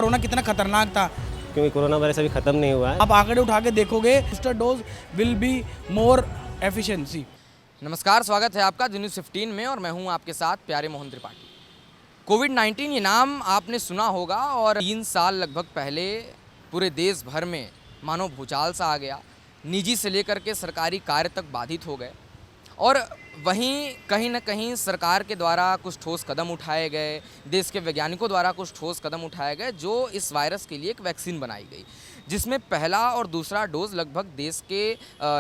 Corona कितना खतरनाक था, क्योंकि कोरोना वायरस अभी ख़त्म नहीं हुआ है। आप आंकड़े उठा के देखोगे booster dose will be more efficiency. नमस्कार, स्वागत है आपका न्यूज़ 15 में और मैं हूं आपके साथ प्यारे मोहन त्रिपाठी। कोविड-19 ये नाम आपने सुना होगा और 3 साल लगभग पहले पूरे देश भर में मानो भूचाल सा आ गया। निजी से लेकर के सरकारी कार्य तक बाधित हो गए और वहीं कहीं न कहीं सरकार के द्वारा कुछ ठोस कदम उठाए गए, देश के वैज्ञानिकों द्वारा कुछ ठोस कदम उठाए गए जो इस वायरस के लिए एक वैक्सीन बनाई गई, जिसमें पहला और दूसरा डोज लगभग देश के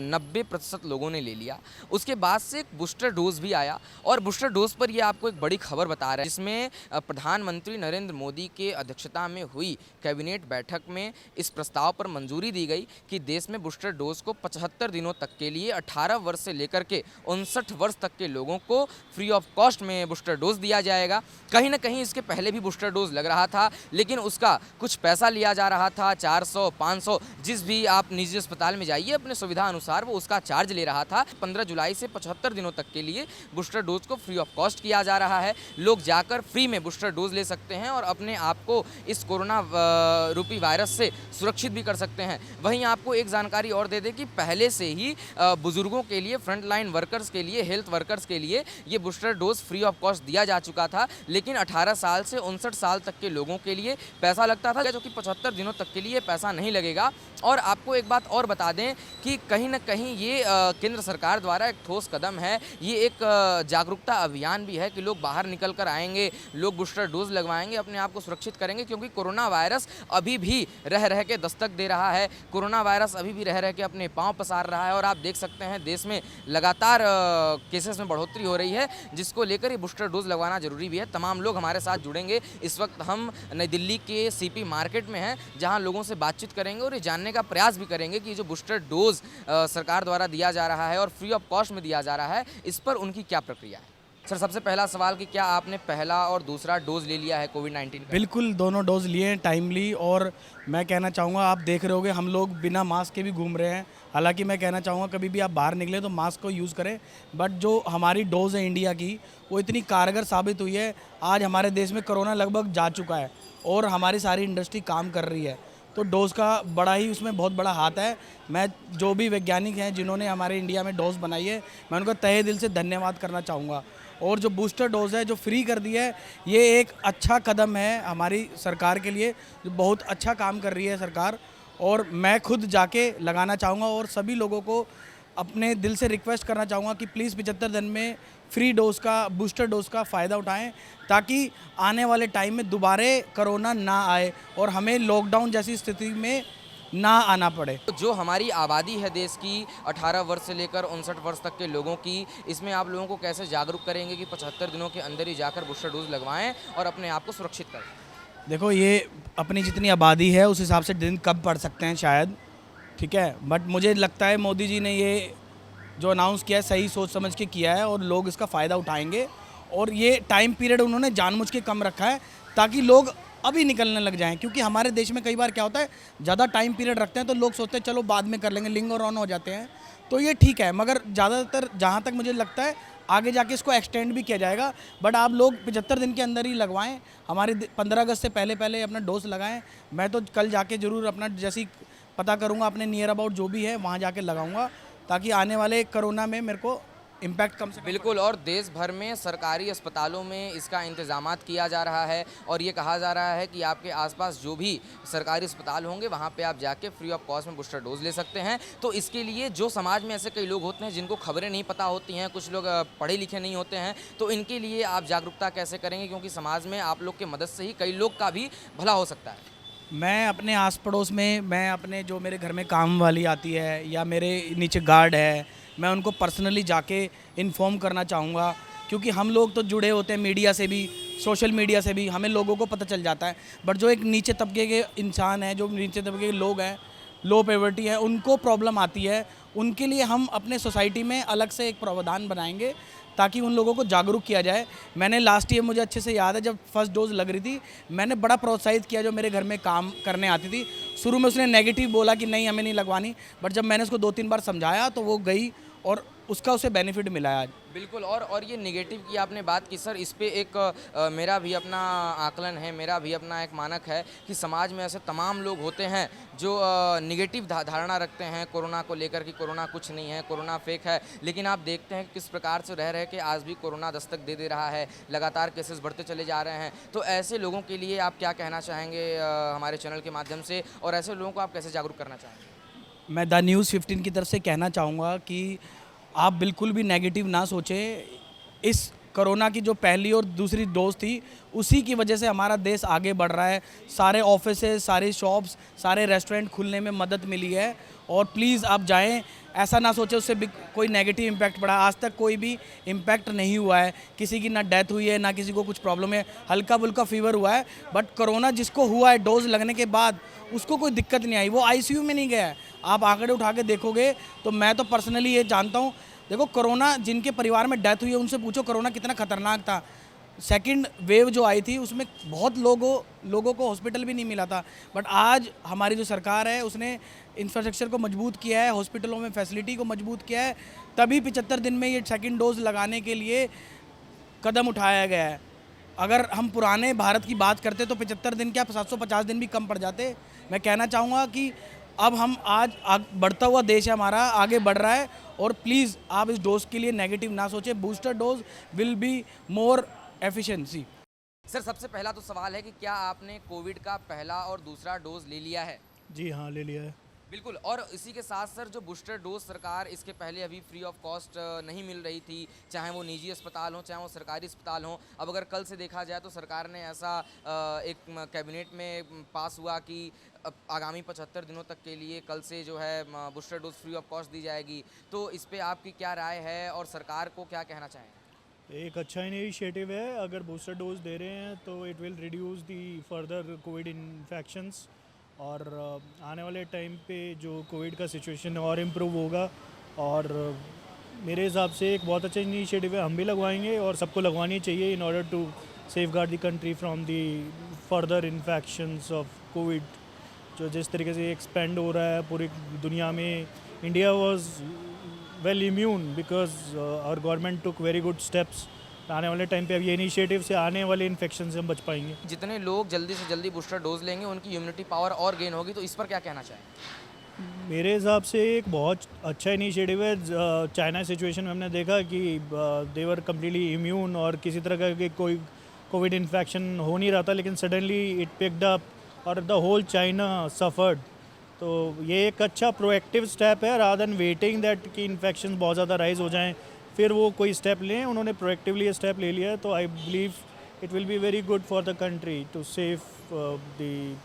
90% लोगों ने ले लिया। उसके बाद से एक बूस्टर डोज भी आया और बूस्टर डोज पर ये आपको एक बड़ी खबर बता रहे हैं, जिसमें प्रधानमंत्री नरेंद्र मोदी के अध्यक्षता में हुई कैबिनेट बैठक में इस प्रस्ताव पर मंजूरी दी गई कि देश में बूस्टर डोज को 75 दिनों तक के लिए 18 वर्ष से लेकर के 59 वर्ष तक के लोगों को फ्री ऑफ कॉस्ट में बूस्टर डोज दिया जाएगा। कहीं ना कहीं इसके पहले भी बूस्टर डोज लग रहा था, लेकिन उसका कुछ पैसा लिया जा रहा था, 400 500, जिस भी आप निजी अस्पताल में जाइए अपने सुविधा अनुसार वो उसका चार्ज ले रहा था। 15 जुलाई से 75 दिनों तक के लिए बूस्टर डोज को फ्री ऑफ कॉस्ट किया जा रहा है। लोग जाकर फ्री में बूस्टर डोज ले सकते हैं और अपने आप को इस कोरोना रूपी वायरस से सुरक्षित भी कर सकते हैं। वहीं आपको एक जानकारी और दे दें कि पहले से ही बुजुर्गों के लिए, फ्रंट लाइन वर्कर्स के लिए, हेल्थ वर्कर्स के लिए ये booster dose free of cost दिया जा चुका था, लेकिन 18 साल से 59 साल तक के लोगों के लिए पैसा लगता था, जो कि 75 दिनों तक के लिए पैसा नहीं लगेगा। और आपको एक बात और बता दें कि कहीं ना कहीं ये केंद्र सरकार द्वारा एक ठोस कदम है। ये एक जागरूकता अभियान भी है कि लोग बाहर निकल कर आएंगे, लोग बूस्टर डोज लगवाएंगे, अपने आप को सुरक्षित करेंगे, क्योंकि कोरोना वायरस अभी भी रह रह के दस्तक दे रहा है। कोरोना वायरस अभी भी रह रह के अपने पांव पसार रहा है और आप देख सकते हैं देश में लगातार केसेस में बढ़ोतरी हो रही है, जिसको लेकर ये बूस्टर डोज लगवाना जरूरी भी है। तमाम लोग हमारे साथ जुड़ेंगे। इस वक्त हम नई दिल्ली के सीपी मार्केट में हैं, जहां लोगों से बातचीत करेंगे और ये जानने का प्रयास भी करेंगे कि जो बूस्टर डोज सरकार द्वारा दिया जा रहा है और फ्री ऑफ कॉस्ट में दिया जा रहा है, इस पर उनकी क्या प्रक्रिया है। सर, सबसे पहला सवाल कि क्या आपने पहला और दूसरा डोज ले लिया है कोविड-19 का? बिल्कुल, दोनों डोज लिए हैं टाइमली। और मैं कहना चाहूँगा, आप देख रहे होगे हम लोग बिना मास्क के भी घूम रहे हैं। हालांकि मैं कहना चाहूँगा कभी भी आप बाहर निकले तो मास्क को यूज़ करें, बट जो हमारी डोज है इंडिया की, वो इतनी कारगर साबित हुई है। आज हमारे देश में कोरोना लगभग जा चुका है और हमारी सारी इंडस्ट्री काम कर रही है, तो डोज़ का बड़ा ही उसमें बहुत बड़ा हाथ है। मैं जो भी वैज्ञानिक हैं जिन्होंने हमारे इंडिया में डोज़ बनाई है, मैं उनका तहे दिल से धन्यवाद करना चाहूँगा। और जो बूस्टर डोज़ है जो फ्री कर दी है, ये एक अच्छा कदम है हमारी सरकार के लिए, जो बहुत अच्छा काम कर रही है सरकार। और मैं खुद जाके लगाना चाहूँगा और सभी लोगों को अपने दिल से रिक्वेस्ट करना चाहूँगा कि प्लीज़ 75 दिन में फ्री डोज़ का, बूस्टर डोज़ का फ़ायदा उठाएं, ताकि आने वाले टाइम में दोबारा कोरोना ना आए और हमें लॉकडाउन जैसी स्थिति में ना आना पड़े। जो हमारी आबादी है देश की 18 वर्ष से लेकर 59 वर्ष तक के लोगों की, इसमें आप लोगों को कैसे जागरूक करेंगे कि 75 दिनों के अंदर ही जाकर बूस्टर डोज लगवाएं और अपने आप को सुरक्षित करें? देखो, ये अपनी जितनी आबादी है उस हिसाब से दिन कब पड़ सकते हैं शायद, ठीक है, बट मुझे लगता है मोदी जी ने ये जो अनाउंस किया है सही सोच समझ के किया है और लोग इसका फ़ायदा उठाएंगे। और ये टाइम पीरियड उन्होंने जानबूझ के कम रखा है ताकि लोग अभी निकलने लग जाएं, क्योंकि हमारे देश में कई बार क्या होता है, ज़्यादा टाइम पीरियड रखते हैं तो लोग सोचते हैं चलो बाद में कर लेंगे, लिंगर ऑन हो जाते हैं। तो ये ठीक है, मगर ज़्यादातर जहाँ तक मुझे लगता है आगे जाके इसको एक्सटेंड भी किया जाएगा। बट आप लोग 75 दिन के अंदर ही लगवाएं, हमारे 15 अगस्त से पहले पहले अपना डोज लगाएं। मैं तो कल जाके ज़रूर अपना जैसे ही पता करूँगा अपने नियर अबाउट जो भी है वहाँ जाके लगाऊँगा, ताकि आने वाले कोरोना में मेरे को इम्पैक्ट कम से कम। बिल्कुल, और देश भर में सरकारी अस्पतालों में इसका इंतजामात किया जा रहा है और ये कहा जा रहा है कि आपके आसपास जो भी सरकारी अस्पताल होंगे वहाँ पे आप जाके फ्री ऑफ कॉस्ट में बूस्टर डोज ले सकते हैं। तो इसके लिए जो समाज में ऐसे कई लोग होते हैं जिनको खबरें नहीं पता होती हैं, कुछ लोग पढ़े लिखे नहीं होते हैं, तो इनके लिए आप जागरूकता कैसे करेंगे, क्योंकि समाज में आप लोग के मदद से ही कई लोग का भी भला हो सकता है? मैं अपने आस पड़ोस में, मैं अपने जो मेरे घर में काम वाली आती है या मेरे नीचे गार्ड है, मैं उनको पर्सनली जाके इन्फॉर्म करना चाहूँगा, क्योंकि हम लोग तो जुड़े होते हैं मीडिया से भी, सोशल मीडिया से भी, हमें लोगों को पता चल जाता है। बट जो एक नीचे तबके के इंसान हैं, जो नीचे तबके के लोग हैं, लो पॉवर्टी है, उनको प्रॉब्लम आती है, उनके लिए हम अपने सोसाइटी में अलग से एक प्रावधान बनाएंगे ताकि उन लोगों को जागरूक किया जाए। मैंने लास्ट ईयर, मुझे अच्छे से याद है, जब फर्स्ट डोज लग रही थी, मैंने बड़ा प्रोत्साहित किया जो मेरे घर में काम करने आती थी। शुरू में उसने नेगेटिव बोला कि नहीं हमें नहीं लगवानी, बट जब मैंने उसको 2-3 बार समझाया तो वो गई और उसका उसे बेनिफिट मिला है आज। बिल्कुल। और ये नेगेटिव की आपने बात की सर, इस पे एक मेरा भी अपना आकलन है, मेरा भी अपना एक मानक है कि समाज में ऐसे तमाम लोग होते हैं जो नेगेटिव धारणा रखते हैं कोरोना को लेकर कि कोरोना कुछ नहीं है, कोरोना फेक है। लेकिन आप देखते हैं कि किस प्रकार से रह के आज भी कोरोना दस्तक दे रहा है, लगातार केसेस बढ़ते चले जा रहे हैं। तो ऐसे लोगों के लिए आप क्या कहना चाहेंगे हमारे चैनल के माध्यम से, और ऐसे लोगों को आप कैसे जागरूक करना चाहेंगे? मैं द न्यूज़ 15 की तरफ से कहना चाहूँगा कि आप बिल्कुल भी नेगेटिव ना सोचें। इस कोरोना की जो पहली और दूसरी डोज थी, उसी की वजह से हमारा देश आगे बढ़ रहा है। सारे ऑफिसेज, सारे शॉप्स, सारे रेस्टोरेंट खुलने में मदद मिली है। और प्लीज़ आप जाएं, ऐसा ना सोचें उससे भी कोई नेगेटिव इम्पैक्ट पड़ा। आज तक कोई भी इम्पैक्ट नहीं हुआ है, किसी की ना डेथ हुई है, ना किसी को कुछ प्रॉब्लम है। हल्का फुल्का फीवर हुआ है, बट कोरोना जिसको हुआ है डोज लगने के बाद, उसको कोई दिक्कत नहीं आई, वो आईसीयू में नहीं गया है। आप आंकड़े उठा के देखोगे तो मैं तो पर्सनली ये जानता हूँ। देखो, कोरोना जिनके परिवार में डेथ हुई है उनसे पूछो कोरोना कितना खतरनाक था। सेकंड वेव जो आई थी उसमें बहुत लोगों को हॉस्पिटल भी नहीं मिला था। बट आज हमारी जो सरकार है उसने इंफ्रास्ट्रक्चर को मजबूत किया है, हॉस्पिटलों में फैसिलिटी को मजबूत किया है, तभी 75 दिन में ये सेकंड डोज लगाने के लिए कदम उठाया गया है। अगर हम पुराने भारत की बात करते तो 75 दिन क्या 750 दिन भी कम पड़ जाते। मैं कहना चाहूँगा कि अब हम आज बढ़ता हुआ देश है हमारा, आगे बढ़ रहा है। और प्लीज़ आप इस डोज के लिए नेगेटिव ना सोचें। Booster dose will be more efficiency. Sir, सबसे पहला तो सवाल है कि क्या आपने कोविड का पहला और दूसरा डोज ले लिया है? जी हाँ, ले लिया है। बिल्कुल। और इसी के साथ सर, जो बूस्टर डोज सरकार इसके पहले अभी फ्री ऑफ कॉस्ट नहीं मिल रही थी, चाहे वो निजी अस्पताल हों चाहे वो सरकारी अस्पताल हों। अब अगर कल से देखा जाए तो सरकार ने ऐसा एक कैबिनेट में पास हुआ कि आगामी 75 दिनों तक के लिए कल से जो है booster dose free of cost दी जाएगी। तो इस पर आपकी क्या राय है और सरकार को क्या कहना चाहेंगे? एक अच्छा इनिशिएटिव है। अगर बूस्टर डोज दे रहे हैं तो it will reduce the further Covid infections, और आने वाले टाइम पे जो कोविड का सिचुएशन और इम्प्रूव होगा। और मेरे हिसाब से एक बहुत अच्छा इनिशिएटिव है, हम भी लगवाएंगे और सबको लगवानी चाहिए in order to safeguard the country from the further infections of COVID, जो जिस तरीके से एक्सपेंड हो रहा है पूरी दुनिया में। India was well immune because our government took very good steps. आने वाले टाइम पे अब ये इनिशिएटिव से आने वाले इन्फेक्शन से हम बच पाएंगे। जितने लोग जल्दी से जल्दी बूस्टर डोज लेंगे उनकी इम्यूनिटी पावर और गेन होगी। तो इस पर क्या कहना चाहें? मेरे हिसाब से एक बहुत अच्छा इनिशिएटिव है। चाइना सिचुएशन में हमने देखा कि देवर कम्प्लीटली इम्यून और किसी तरह का कोई कोविड इन्फेक्शन हो नहीं रहा था, लेकिन सडनली इट पिक्ड अप और द होल चाइना सफर्ड। तो ये एक अच्छा प्रोएक्टिव स्टेप है, रादर देन वेटिंग दैट कि इन्फेक्शन बहुत ज़्यादा राइज हो जाएं फिर वो कोई स्टेप लें। उन्होंने प्रोएक्टिवली ये स्टेप ले लिया है, तो I believe it will be very good for the country to save the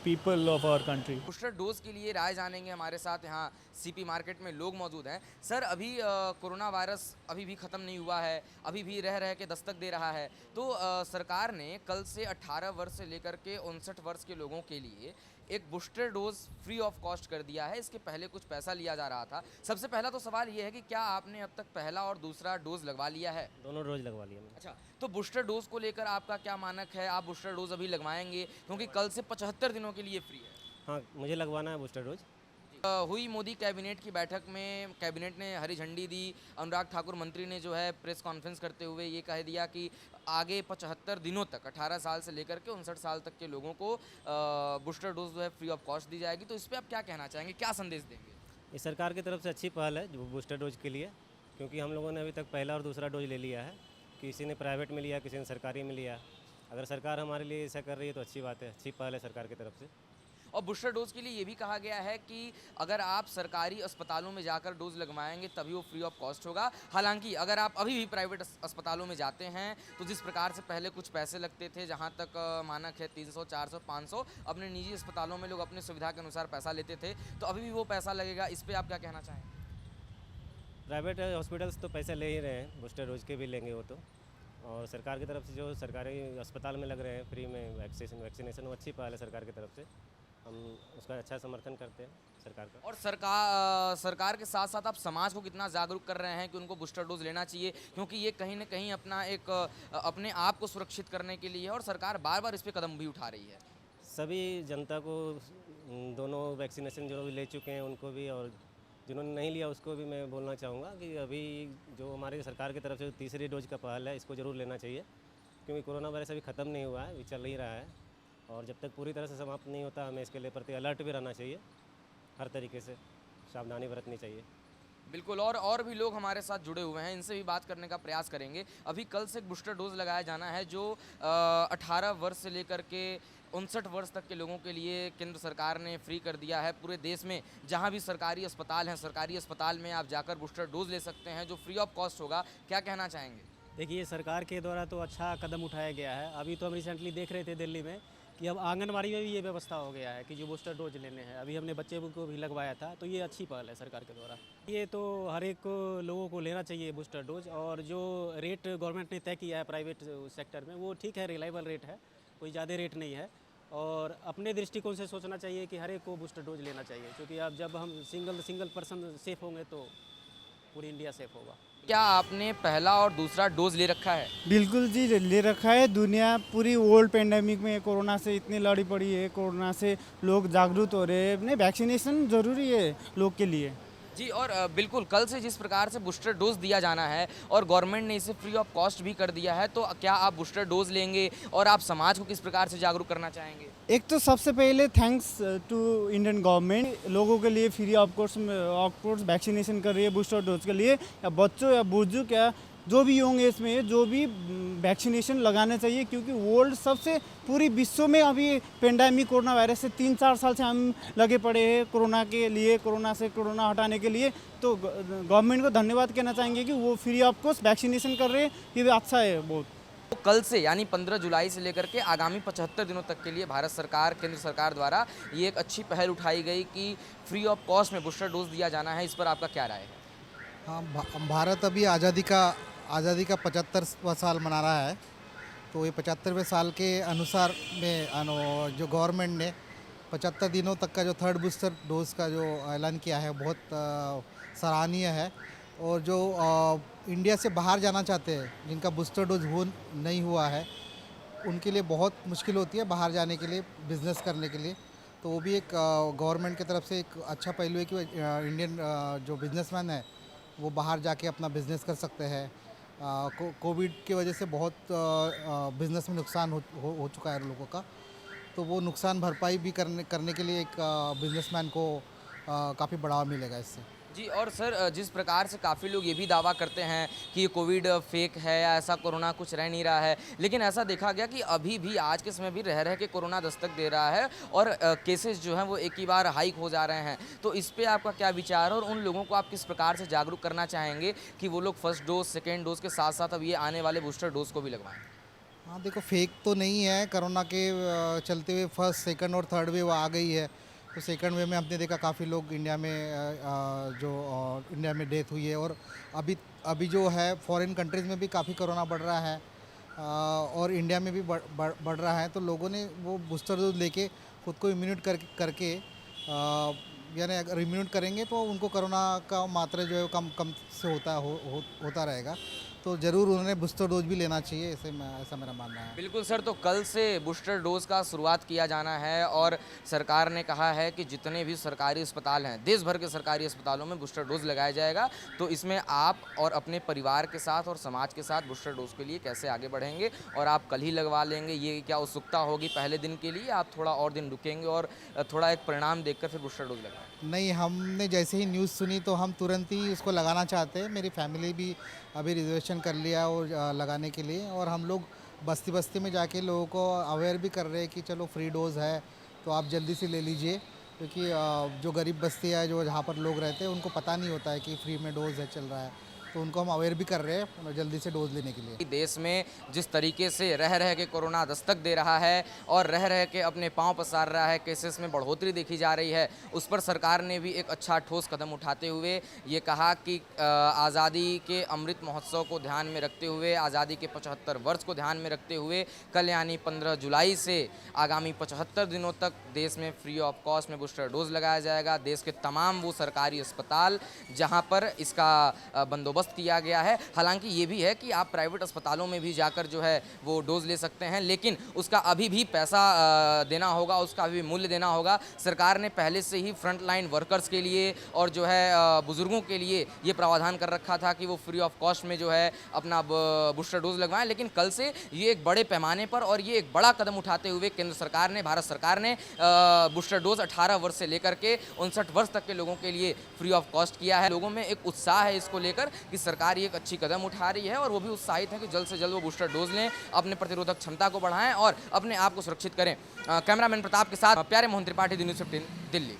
people of our country. Booster dose के लिए राय जानेंगे। हमारे साथ यहाँ सीपी मार्केट में लोग मौजूद हैं। सर, अभी कोरोना वायरस अभी भी ख़त्म नहीं हुआ है, अभी भी रह के दस्तक दे रहा है। तो सरकार ने कल से 18 वर्ष से लेकर के 59 वर्ष के लोगों के लिए एक booster dose free of cost कर दिया है। इसके पहले कुछ पैसा लिया जा रहा था। सबसे पहला तो सवाल ये है कि क्या आपने अब तक पहला और दूसरा डोज लगवा लिया है? दोनों डोज लगवा लिया मैंने। अच्छा, तो बूस्टर डोज को लेकर आपका क्या मानक है? आप बूस्टर डोज अभी लगवाएंगे क्योंकि कल से 75 दिनों के लिए फ्री है? हाँ, मुझे लगवाना है बूस्टर डोज। हुई मोदी कैबिनेट की बैठक में कैबिनेट ने हरी झंडी दी। अनुराग ठाकुर मंत्री ने जो है प्रेस कॉन्फ्रेंस करते हुए ये कह दिया कि आगे 75 दिनों तक 18 साल से लेकर के 59 साल तक के लोगों को बूस्टर डोज जो है फ्री ऑफ कॉस्ट दी जाएगी। तो इस पर आप क्या कहना चाहेंगे, क्या संदेश देंगे? ये सरकार की तरफ से अच्छी पहल है जो बूस्टर डोज के लिए, क्योंकि हम लोगों ने अभी तक पहला और दूसरा डोज ले लिया है। किसी ने प्राइवेट में लिया, किसी ने सरकारी में लिया। अगर सरकार हमारे लिए ऐसा कर रही है तो अच्छी बात है, अच्छी पहल है सरकार की तरफ से। और बूस्टर डोज के लिए ये भी कहा गया है कि अगर आप सरकारी अस्पतालों में जाकर डोज लगवाएंगे तभी वो फ्री ऑफ कॉस्ट होगा। हालांकि अगर आप अभी भी प्राइवेट अस्पतालों में जाते हैं तो जिस प्रकार से पहले कुछ पैसे लगते थे, जहां तक मानक है 300, 400, 500, अपने निजी अस्पतालों में लोग अपनी सुविधा के अनुसार पैसा लेते थे, तो अभी भी वो पैसा लगेगा। इस पर आप क्या कहना चाहें? प्राइवेट हॉस्पिटल्स तो पैसे ले ही रहे हैं, बूस्टर डोज के भी लेंगे वो तो। और सरकार की तरफ से जो सरकारी अस्पताल में लग रहे हैं फ्री में वैक्सीनेशन, वो अच्छी पहल है सरकार की तरफ से। हम उसका अच्छा समर्थन करते हैं सरकार का। और सरकार के साथ साथ आप समाज को कितना जागरूक कर रहे हैं कि उनको बूस्टर डोज लेना चाहिए, क्योंकि ये कहीं ना कहीं अपना एक अपने आप को सुरक्षित करने के लिए है और सरकार बार बार इस पर कदम भी उठा रही है। सभी जनता को दोनों वैक्सीनेशन जो भी ले चुके हैं उनको भी, और जिन्होंने नहीं लिया उसको भी मैं बोलना चाहूँगा कि अभी जो हमारी सरकार की तरफ से तीसरी डोज का पहल है इसको ज़रूर लेना चाहिए, क्योंकि कोरोना वायरस अभी ख़त्म नहीं हुआ है, अभी चल ही रहा है। और जब तक पूरी तरह से समाप्त नहीं होता हमें इसके लिए प्रति अलर्ट भी रहना चाहिए, हर तरीके से सावधानी बरतनी चाहिए। बिल्कुल, और भी लोग हमारे साथ जुड़े हुए हैं, इनसे भी बात करने का प्रयास करेंगे। अभी कल से एक बूस्टर डोज लगाया जाना है जो 18 वर्ष से लेकर के 59 वर्ष तक के लोगों के लिए केंद्र सरकार ने फ्री कर दिया है। पूरे देश में जहां भी सरकारी अस्पताल हैं, सरकारी अस्पताल में आप जाकर बूस्टर डोज ले सकते हैं जो फ्री ऑफ कॉस्ट होगा। क्या कहना चाहेंगे? देखिए, सरकार के द्वारा तो अच्छा कदम उठाया गया है। अभी तो हम रिसेंटली देख रहे थे दिल्ली में कि अब आंगनबाड़ी में भी ये व्यवस्था हो गया है कि जो बूस्टर डोज लेने हैं, अभी हमने बच्चे को भी लगवाया था, तो ये अच्छी पहल है सरकार के द्वारा। ये तो हर एक लोगों को लेना चाहिए बूस्टर डोज, और जो रेट गवर्नमेंट ने तय किया है प्राइवेट सेक्टर में वो ठीक है, रिलायबल रेट है, कोई ज़्यादा रेट नहीं है। और अपने दृष्टिकोण से सोचना चाहिए कि हर एक को बूस्टर डोज लेना चाहिए, क्योंकि अब जब हम सिंगल पर्सन सेफ होंगे तो पूरी इंडिया सेफ होगा। क्या आपने पहला और दूसरा डोज ले रखा है? बिल्कुल जी, ले रखा है। दुनिया पूरी वर्ल्ड पेंडेमिक में कोरोना से इतनी लड़ी पड़ी है, कोरोना से लोग जागरूक हो रहे हैं। नहीं, वैक्सीनेशन ज़रूरी है लोग के लिए जी। और बिल्कुल कल से जिस प्रकार से बूस्टर डोज दिया जाना है और गवर्नमेंट ने इसे फ्री ऑफ कॉस्ट भी कर दिया है, तो क्या आप बूस्टर डोज लेंगे और आप समाज को किस प्रकार से जागरूक करना चाहेंगे? एक तो सबसे पहले थैंक्स टू इंडियन गवर्नमेंट, लोगों के लिए फ्री ऑफ कोर्स वैक्सीनेशन कर रही है बूस्टर डोज के लिए। या बच्चों या बुजुर्ग या जो भी होंगे इसमें, जो भी वैक्सीनेशन लगाना चाहिए, क्योंकि वर्ल्ड सबसे पूरी विश्व में अभी पेंडेमिक कोरोना वायरस से 3-4 साल से हम लगे पड़े हैं कोरोना के लिए, कोरोना हटाने के लिए। तो गवर्नमेंट को धन्यवाद कहना चाहेंगे कि वो फ्री ऑफ कॉस्ट वैक्सीनेशन कर रहे हैं, ये भी अच्छा है बहुत। तो कल से यानी 15 जुलाई से लेकर के आगामी 75 दिनों तक के लिए भारत सरकार, केंद्र सरकार द्वारा ये एक अच्छी पहल उठाई गई कि फ्री ऑफ कॉस्ट में बूस्टर डोज दिया जाना है। इस पर आपका क्या राय है? हाँ, भारत अभी आज़ादी का 75वां साल मना रहा है, तो ये 75वें साल के अनुसार में जो गवर्नमेंट ने 75 दिनों तक का जो थर्ड बूस्टर डोज का जो ऐलान किया है बहुत सराहनीय है। और जो इंडिया से बाहर जाना चाहते हैं, जिनका बूस्टर डोज नहीं हुआ है, उनके लिए बहुत मुश्किल होती है बाहर जाने के लिए, बिज़नेस करने के लिए। तो वो भी एक गवर्नमेंट की तरफ से एक अच्छा पहलू है कि इंडियन जो बिजनेसमैन है वो बाहर जाके अपना बिज़नेस कर सकते हैं। कोविड की वजह से बहुत बिज़नेस में नुकसान हो चुका है लोगों का, तो वो नुकसान भरपाई भी करने के लिए एक बिजनेसमैन को काफ़ी बढ़ावा मिलेगा इससे। जी। और सर, जिस प्रकार से काफ़ी लोग ये भी दावा करते हैं कि ये कोविड फेक है या ऐसा कोरोना कुछ रह नहीं रहा है, लेकिन ऐसा देखा गया कि अभी भी आज के समय भी रह के कोरोना दस्तक दे रहा है और केसेस जो हैं वो एक ही बार हाइक हो जा रहे हैं। तो इस पे आपका क्या विचार है और उन लोगों को आप किस प्रकार से जागरूक करना चाहेंगे कि वो लोग फर्स्ट डोज, सेकेंड डोज के साथ साथ अब ये आने वाले बूस्टर डोज को भी लगवाएं? हाँ, देखो, फेक तो नहीं है। कोरोना के चलते हुए फर्स्ट, सेकंड और थर्ड वेव आ गई है, तो सेकंड वेव में हमने देखा काफ़ी लोग इंडिया में डेथ हुई है। और अभी जो है फॉरेन कंट्रीज़ में भी काफ़ी कोरोना बढ़ रहा है और इंडिया में भी बढ़ रहा है। तो लोगों ने वो बूस्टर डोज लेके खुद को इम्यूनेट करके यानी अगर इम्यूनेट करेंगे तो उनको कोरोना का मात्रा जो है कम से होता रहेगा। तो ज़रूर उन्होंने बूस्टर डोज भी लेना चाहिए, ऐसा मेरा मानना है। बिल्कुल सर, तो कल से बूस्टर डोज का शुरुआत किया जाना है और सरकार ने कहा है कि जितने भी सरकारी अस्पताल हैं, देश भर के सरकारी अस्पतालों में बूस्टर डोज लगाया जाएगा। तो इसमें आप और अपने परिवार के साथ और समाज के साथ बूस्टर डोज के लिए कैसे आगे बढ़ेंगे और आप कल ही लगवा लेंगे, ये क्या उत्सुकता होगी पहले दिन के लिए, आप थोड़ा और दिन रुकेंगे और थोड़ा एक परिणाम देखकर फिर बूस्टर डोज लगाएं? नहीं, हमने जैसे ही न्यूज़ सुनी तो हम तुरंत ही उसको लगाना चाहते हैं। मेरी फैमिली भी अभी रिजर्वेशन कर लिया और लगाने के लिए, और हम लोग बस्ती बस्ती में जाके लोगों को अवेयर भी कर रहे हैं कि चलो फ्री डोज़ है तो आप जल्दी से ले लीजिए, क्योंकि जो गरीब बस्ती है, जो जहाँ पर लोग रहते हैं, उनको पता नहीं होता है कि फ्री में डोज़ है चल रहा है। तो उनको हम अवेयर भी कर रहे हैं जल्दी से डोज लेने के लिए। देश में जिस तरीके से रह के कोरोना दस्तक दे रहा है और रह के अपने पांव पसार रहा है, केसेस में बढ़ोतरी देखी जा रही है, उस पर सरकार ने भी एक अच्छा ठोस कदम उठाते हुए ये कहा कि आज़ादी के अमृत महोत्सव को ध्यान में रखते हुए, आज़ादी के 75 वर्ष को ध्यान में रखते हुए कल यानी 15 जुलाई से आगामी 75 दिनों तक देश में फ्री ऑफ कॉस्ट में बूस्टर डोज लगाया जाएगा। देश के तमाम वो सरकारी अस्पताल जहाँ पर इसका बंदोबस्त बंदोबस्त किया गया है। हालांकि ये भी है कि आप प्राइवेट अस्पतालों में भी जाकर जो है वो डोज ले सकते हैं, लेकिन उसका अभी भी पैसा देना होगा, उसका अभी भी मूल्य देना होगा। सरकार ने पहले से ही फ्रंट लाइन वर्कर्स के लिए और जो है बुजुर्गों के लिए ये प्रावधान कर रखा था कि वो फ्री ऑफ कॉस्ट में जो है अपना बूस्टर डोज लगवाएं, लेकिन कल से ये एक बड़े पैमाने पर और ये एक बड़ा कदम उठाते हुए केंद्र सरकार ने, भारत सरकार ने बूस्टर डोज 18 वर्ष से लेकर के 59 वर्ष तक के लोगों के लिए फ्री ऑफ कॉस्ट किया है। लोगों में एक उत्साह है इसको लेकर कि सरकार ये एक अच्छी कदम उठा रही है और वो भी उत्साहित है कि जल्द से जल्द वो बूस्टर डोज लें, अपने प्रतिरोधक क्षमता को बढ़ाएं और अपने आप को सुरक्षित करें। कैमरामैन प्रताप के साथ प्यारे मोहन त्रिपाठी, न्यूज़ 15 दिल्ली।